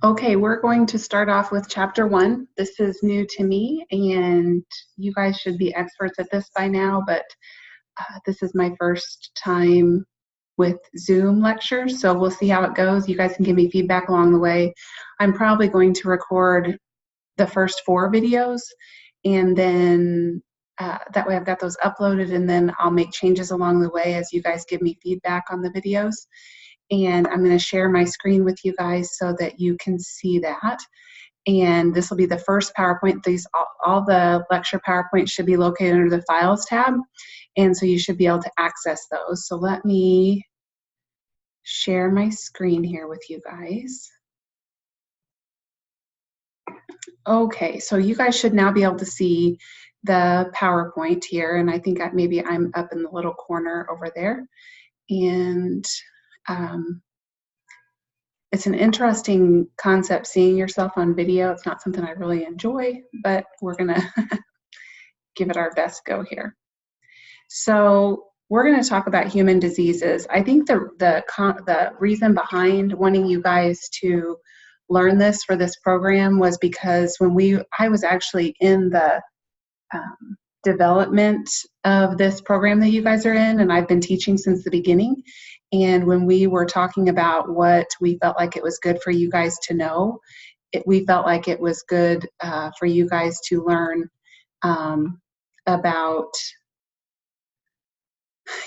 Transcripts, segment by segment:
Okay, we're going to start off with chapter 1. This is new to me, and you guys should be experts at this by now, but this is my first time with Zoom lectures, so we'll see how it goes. You guys can give me feedback along the way. I'm probably going to record the first 4 videos, and then that way I've got those uploaded, and then I'll make changes along the way as you guys give me feedback on the videos. And I'm going to share my screen with you guys so that you can see that. And this will be the first PowerPoint. All the lecture PowerPoints should be located under the Files tab, and so you should be able to access those. So let me share my screen here with you guys. Okay, so you guys should now be able to see the PowerPoint here, and I think maybe I'm up in the little corner over there. And it's an interesting concept, seeing yourself on video. It's not something I really enjoy, but we're gonna give it our best go here. So we're gonna talk about human diseases. I think the reason behind wanting you guys to learn this for this program was because I was actually in the development of this program that you guys are in, and I've been teaching since the beginning. And when we were talking about what we felt like it was good for you guys to know, we felt like it was good for you guys to learn about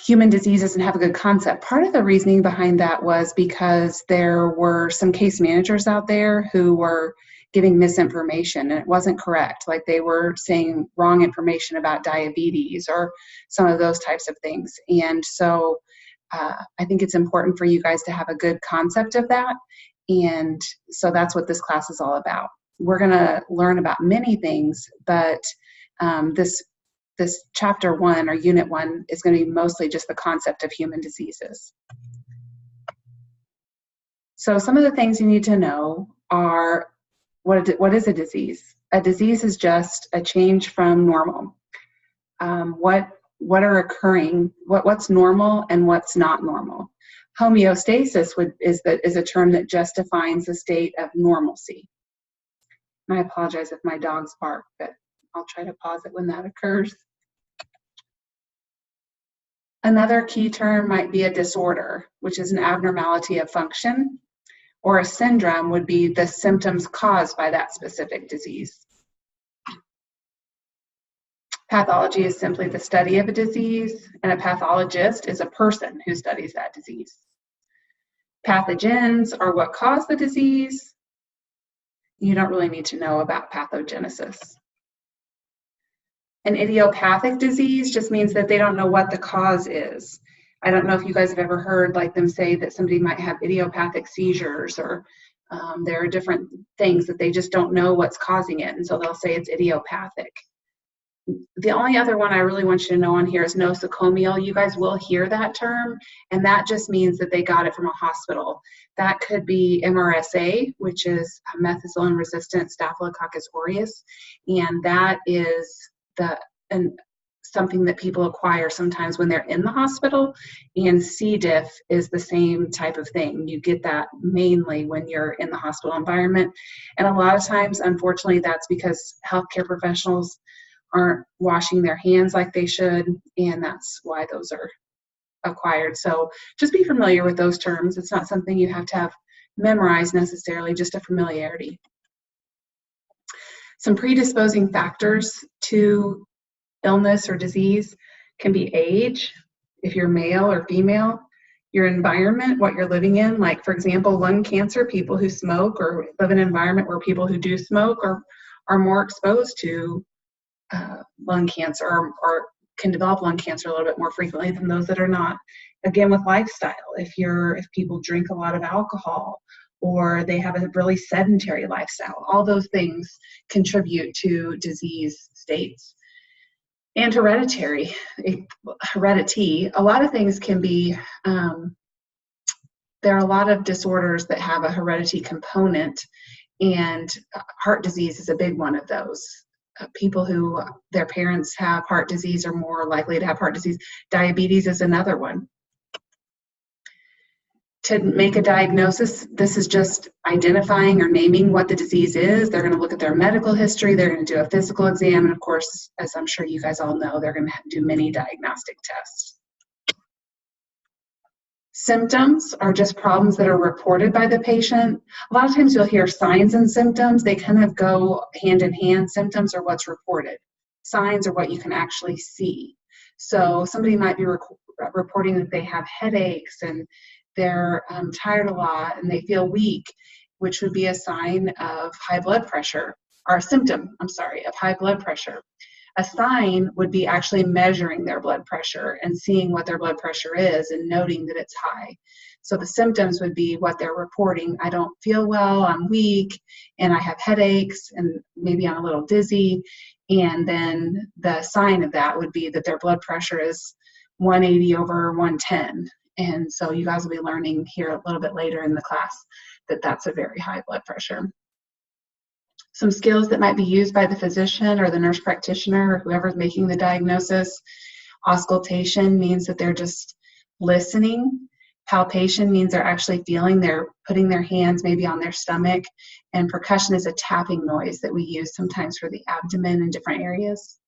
human diseases and have a good concept. Part of the reasoning behind that was because there were some case managers out there who were giving misinformation, and it wasn't correct. Like, they were saying wrong information about diabetes or some of those types of things. And so I think it's important for you guys to have a good concept of that. And so that's what this class is all about. We're going to learn about many things, but this chapter 1 or unit 1 is going to be mostly just the concept of human diseases. So some of the things you need to know are, what is a disease? A disease is just a change from normal. What are occurring, what's normal and what's not normal. Homeostasis is a term that just defines the state of normalcy. And I apologize if my dogs bark, but I'll try to pause it when that occurs. Another key term might be a disorder, which is an abnormality of function, or a syndrome would be the symptoms caused by that specific disease. Pathology is simply the study of a disease, and a pathologist is a person who studies that disease. Pathogens are what cause the disease. You don't really need to know about pathogenesis. An idiopathic disease just means that they don't know what the cause is. I don't know if you guys have ever heard them say that somebody might have idiopathic seizures, or there are different things that they just don't know what's causing it, and so they'll say it's idiopathic. The only other one I really want you to know on here is nosocomial. You guys will hear that term, and that just means that they got it from a hospital. That could be MRSA, which is methicillin-resistant Staphylococcus aureus, and that is something that people acquire sometimes when they're in the hospital. And C. diff is the same type of thing. You get that mainly when you're in the hospital environment, and a lot of times, unfortunately, that's because healthcare professionals aren't washing their hands like they should, and that's why those are acquired. So just be familiar with those terms. It's not something you have to have memorized necessarily, just a familiarity. Some predisposing factors to illness or disease can be age, if you're male or female, your environment, what you're living in. Like, for example, lung cancer, people who smoke or live in an environment where people who do smoke are more exposed to lung cancer, or can develop lung cancer a little bit more frequently than those that are not. Again, with lifestyle, if people drink a lot of alcohol, or they have a really sedentary lifestyle, all those things contribute to disease states. And heredity, a lot of things can be, there are a lot of disorders that have a heredity component, and heart disease is a big one of those. People who their parents have heart disease are more likely to have heart disease. Diabetes is another one. To make a diagnosis, this is just identifying or naming what the disease is. They're going to look at their medical history. They're going to do a physical exam. And of course, as I'm sure you guys all know, they're going to do many diagnostic tests. Symptoms are just problems that are reported by the patient. A lot of times you'll hear signs and symptoms. They kind of go hand in hand. Symptoms are what's reported. Signs are what you can actually see. So somebody might be reporting that they have headaches and they're tired a lot and they feel weak, which would be a sign of high blood pressure, or a symptom, I'm sorry, of high blood pressure. A sign would be actually measuring their blood pressure and seeing what their blood pressure is and noting that it's high. So the symptoms would be what they're reporting. I don't feel well, I'm weak, and I have headaches, and maybe I'm a little dizzy. And then the sign of that would be that their blood pressure is 180 over 110. And so you guys will be learning here a little bit later in the class that that's a very high blood pressure. Some skills that might be used by the physician or the nurse practitioner or whoever's making the diagnosis. Auscultation means that they're just listening. Palpation means they're actually feeling, they're putting their hands maybe on their stomach. And percussion is a tapping noise that we use sometimes for the abdomen in different areas.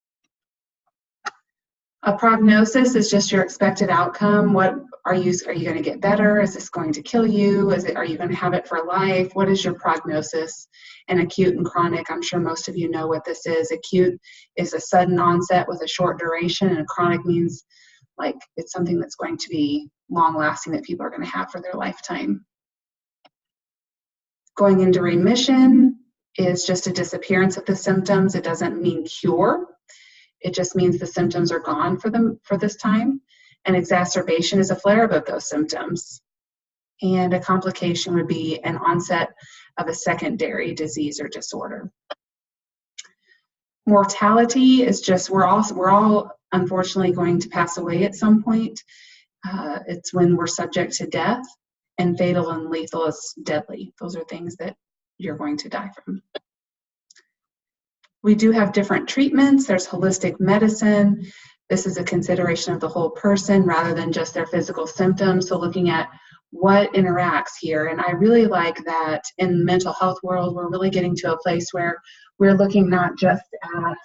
A prognosis is just your expected outcome. What are you going to get better? Is this going to kill you? Are you going to have it for life? What is your prognosis? And acute and chronic, I'm sure most of you know what this is. Acute is a sudden onset with a short duration, and chronic means like it's something that's going to be long lasting that people are going to have for their lifetime. Going into remission is just a disappearance of the symptoms. It doesn't mean cure. It just means the symptoms are gone for this time. An exacerbation is a flare-up of those symptoms. And a complication would be an onset of a secondary disease or disorder. Mortality is just, we're all unfortunately going to pass away at some point. It's when we're subject to death, and fatal and lethal is deadly. Those are things that you're going to die from. We do have different treatments. There's holistic medicine. This is a consideration of the whole person rather than just their physical symptoms. So looking at what interacts here. And I really like that in the mental health world, we're really getting to a place where we're looking not just at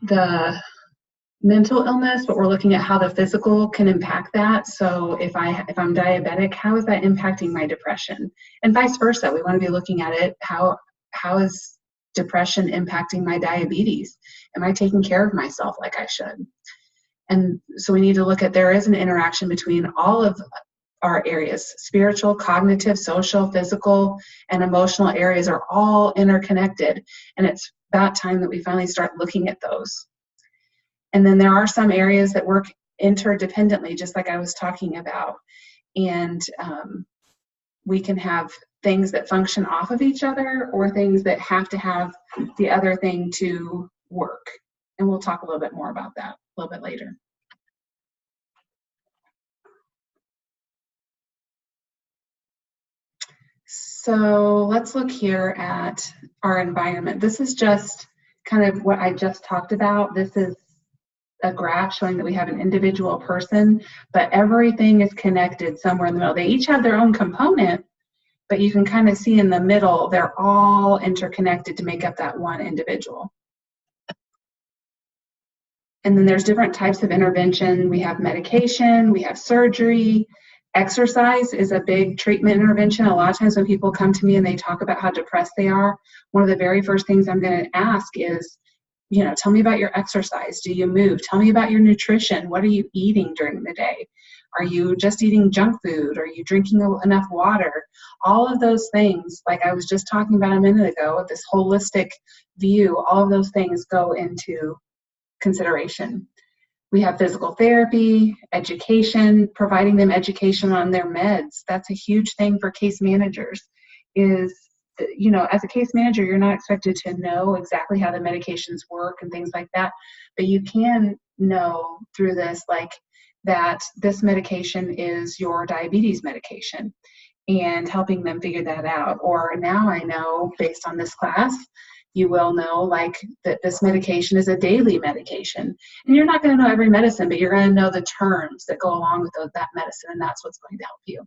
the mental illness, but we're looking at how the physical can impact that. So if I'm diabetic, how is that impacting my depression? And vice versa. We want to be looking at it, how is depression impacting my diabetes? Am I taking care of myself like I should? And so we need to look at, there is an interaction between all of our areas. Spiritual, cognitive, social, physical, and emotional areas are all interconnected. And it's about time that we finally start looking at those. And then there are some areas that work interdependently, just like I was talking about. And we can have things that function off of each other or things that have to have the other thing to work. And we'll talk a little bit more about that a little bit later. So let's look here at our environment. This is just kind of what I just talked about. This is a graph showing that we have an individual person, but everything is connected somewhere in the middle. They each have their own component, but you can kind of see in the middle, they're all interconnected to make up that one individual. And then there's different types of intervention. We have medication, we have surgery. Exercise is a big treatment intervention. A lot of times when people come to me and they talk about how depressed they are, one of the very first things I'm going to ask is, tell me about your exercise. Do you move? Tell me about your nutrition. What are you eating during the day? Are you just eating junk food? Are you drinking enough water? All of those things, like I was just talking about a minute ago, with this holistic view, all of those things go into consideration. We have physical therapy, education, providing them education on their meds. That's a huge thing for case managers is, as a case manager, you're not expected to know exactly how the medications work and things like that, but you can know through this, like that this medication is your diabetes medication and helping them figure that out. Or now I know based on this class, you will know like that this medication is a daily medication. And you're not going to know every medicine, but you're going to know the terms that go along with that medicine, and that's what's going to help you.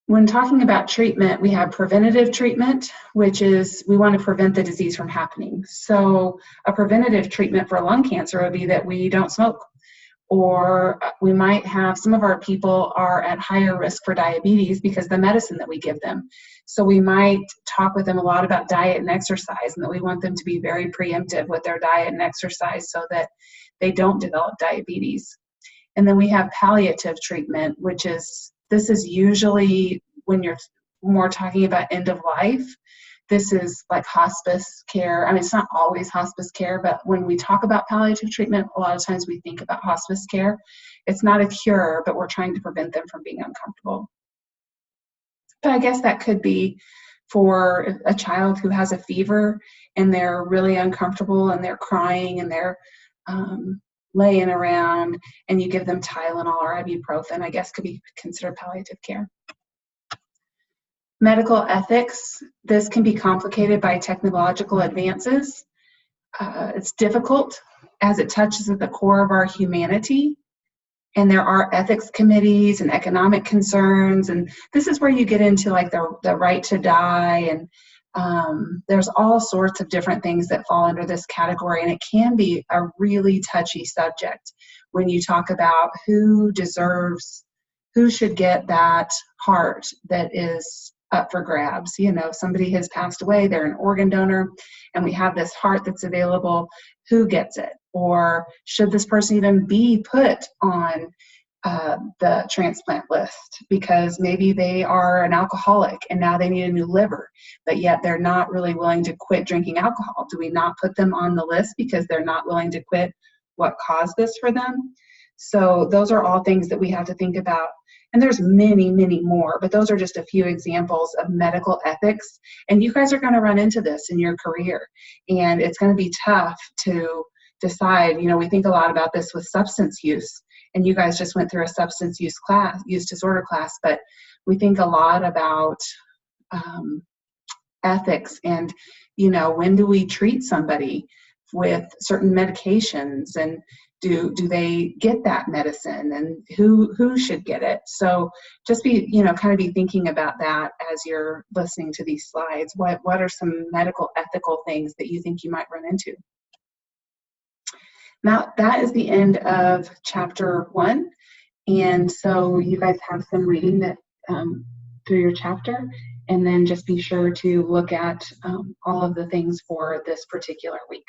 When talking about treatment, we have preventative treatment, which is we want to prevent the disease from happening. So a preventative treatment for lung cancer would be that we don't smoke. Or we might have some of our people are at higher risk for diabetes because of the medicine that we give them. So we might talk with them a lot about diet and exercise, and that we want them to be very preemptive with their diet and exercise so that they don't develop diabetes. And then we have palliative treatment, which is, this is usually when you're more talking about end of life. This is like hospice care. I mean, it's not always hospice care, but when we talk about palliative treatment, a lot of times we think about hospice care. It's not a cure, but we're trying to prevent them from being uncomfortable. But I guess that could be for a child who has a fever and they're really uncomfortable and they're crying and they're laying around, and you give them Tylenol or ibuprofen, I guess could be considered palliative care. Medical ethics, this can be complicated by technological advances. It's difficult as it touches at the core of our humanity. And there are ethics committees and economic concerns. And this is where you get into like the right to die. And there's all sorts of different things that fall under this category. And it can be a really touchy subject when you talk about who should get that heart that is up for grabs. You know, somebody has passed away, they're an organ donor, and we have this heart that's available. Who gets it? Or should this person even be put on the transplant list because maybe they are an alcoholic and now they need a new liver, but yet they're not really willing to quit drinking alcohol? Do we not put them on the list because they're not willing to quit what caused this for them? So those are all things that we have to think about. And there's many, many more, but those are just a few examples of medical ethics. And you guys are going to run into this in your career. And it's going to be tough to decide. You know, we think a lot about this with substance use. And you guys just went through a substance use disorder class. But we think a lot about ethics and, you know, when do we treat somebody with certain medications, and do they get that medicine, and who should get it? So just be, you know, kind of be thinking about that as you're listening to these slides. What are some medical ethical things that you think you might run into? Now that is the end of chapter 1. And so you guys have some reading that through your chapter, and then just be sure to look at all of the things for this particular week.